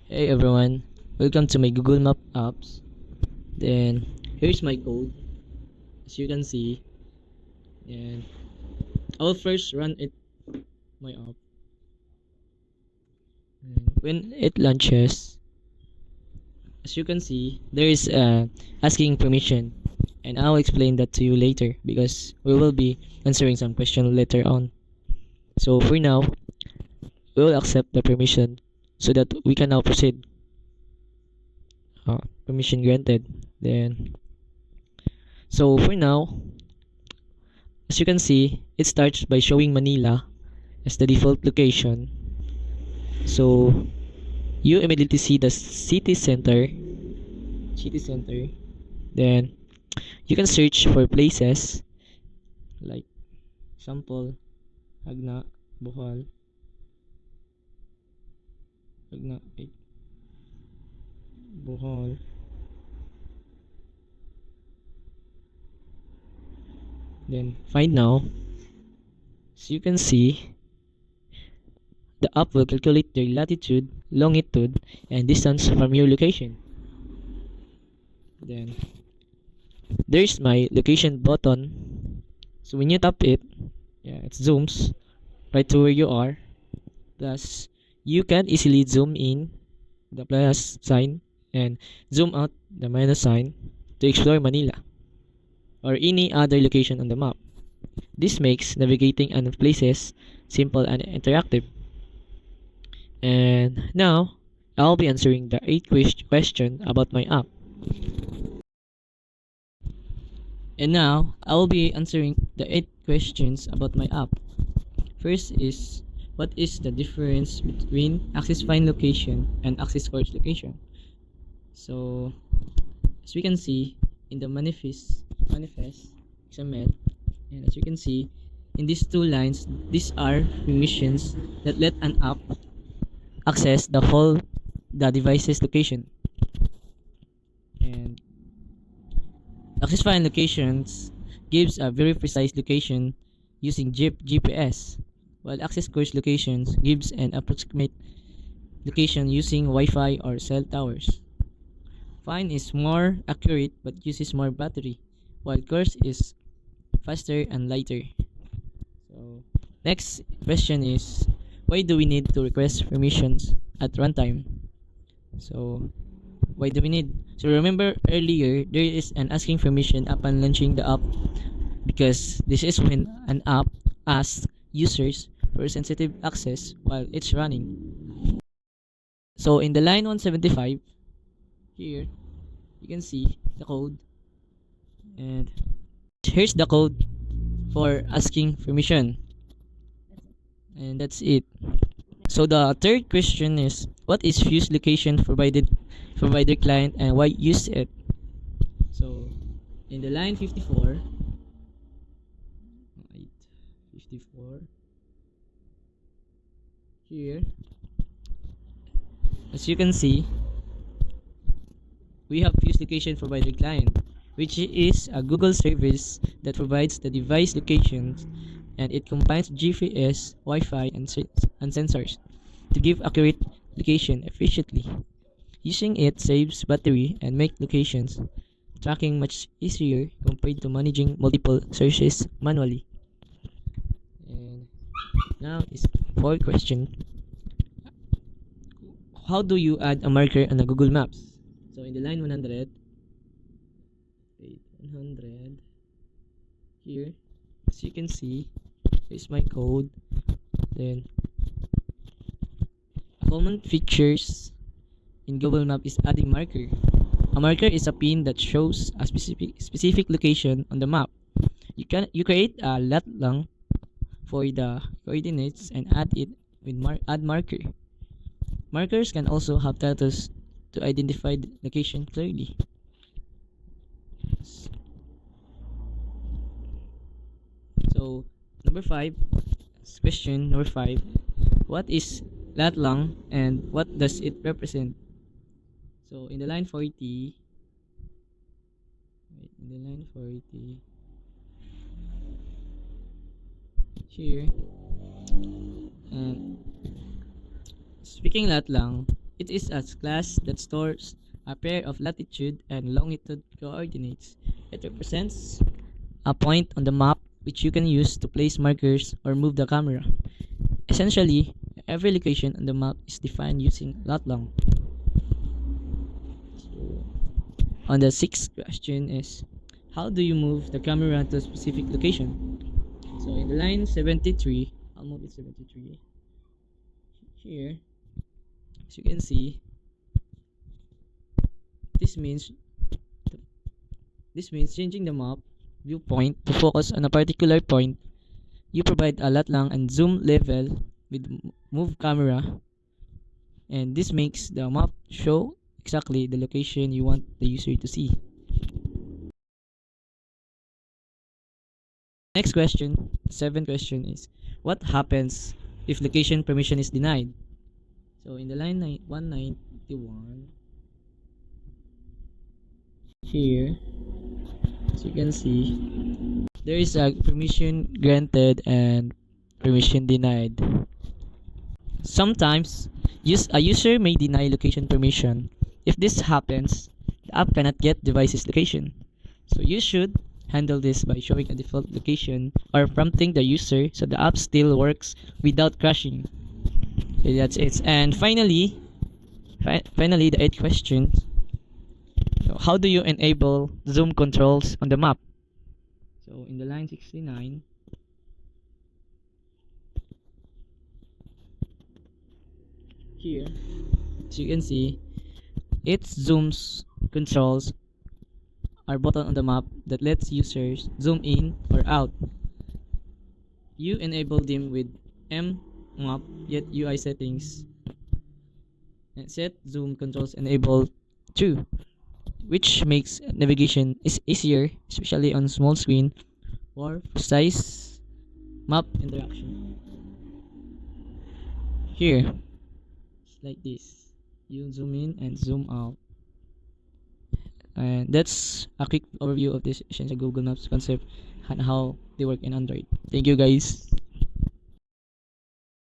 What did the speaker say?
Hey everyone, welcome to my Google Map apps. Then here's my code, as you can see. And I'll first run it my app. And when it launches, as you can see, there is asking permission, and I'll explain that to you later because we will be answering some question later on. So for now, we will accept the permission so that we can now proceed. Permission granted. Then so for now, as you can see, it starts by showing Manila as the default location. So you immediately see the city center. Then you can search for places like example Agna, Bohol, Agna, Bohol. Then find now. So you can see the app will calculate the latitude, longitude, and distance from your location. Then there's my location button. So when you tap it, it zooms right to where you are. Plus, you can easily zoom in the plus sign and zoom out the minus sign to explore Manila or any other location on the map. This makes navigating on places simple and interactive. And now, I'll be answering the 8th question about my app. And now, I will be answering the 8 questions about my app. First is, what is the difference between Access Find location and Access Course location? So, as we can see in the manifest XML, and as you can see in these two lines, these are permissions that let an app access the device's location. And Access Find locations gives a very precise location using GPS, while Access Course locations gives an approximate location using Wi-Fi or cell towers. Find is more accurate but uses more battery, while Course is faster and lighter. So next question is, why do we need to request permissions at runtime? So why do we need? So remember earlier, there is an asking permission upon launching the app because this is when an app asks users for sensitive access while it's running. So in the line 175, here you can see the code, and here's the code for asking permission, and that's it. So the third question is, what is fuse location provider client and why use it? So in the line 54, here, as you can see, we have fuse location provider client, which is a Google service that provides the device locations, and it combines GPS, Wi-Fi, and sensors to give accurate location efficiently. Using it saves battery and makes locations tracking much easier compared to managing multiple sources manually. And now is fourth question. How do you add a marker on a Google Maps? So in the line 100, here, as you can see, is my code. Then common features in Google Map is adding marker. A marker is a pin that shows a specific location on the map. You create a lat lang for the coordinates and add it with add marker. Markers can also have titles to identify the location clearly. So question number 5, what is lat lang and what does it represent? So in the line 40, here, and speaking lat lang, It is a class that stores a pair of latitude and longitude coordinates. It represents a point on the map which you can use to place markers or move the camera. Essentially, every location on the map is defined using lat long. So, on the sixth question is, how do you move the camera to a specific location? So in the line 73, I'll move it 73. Here, as you can see, this means changing the map viewpoint to focus on a particular point. You provide a lat long and zoom level with move camera, and this makes the map show exactly the location you want the user to see. Next question, seventh question is, what happens if location permission is denied? So in the line 191, here, as you can see, there is a permission granted and permission denied. Sometimes, a user may deny location permission. If this happens, the app cannot get device's location. So you should handle this by showing a default location or prompting the user so the app still works without crashing. So that's it. And finally, the eighth question. So how do you enable zoom controls on the map? So in the line 69, here, as you can see, its zooms controls are button on the map that lets users zoom in or out. You enable them with M map, yet UI settings and set zoom controls enabled too, which makes navigation is easier, especially on small screen or precise map interaction. Here, it's like this. You zoom in and zoom out. And that's a quick overview of this Essential Google Maps concept and how they work in Android. Thank you guys.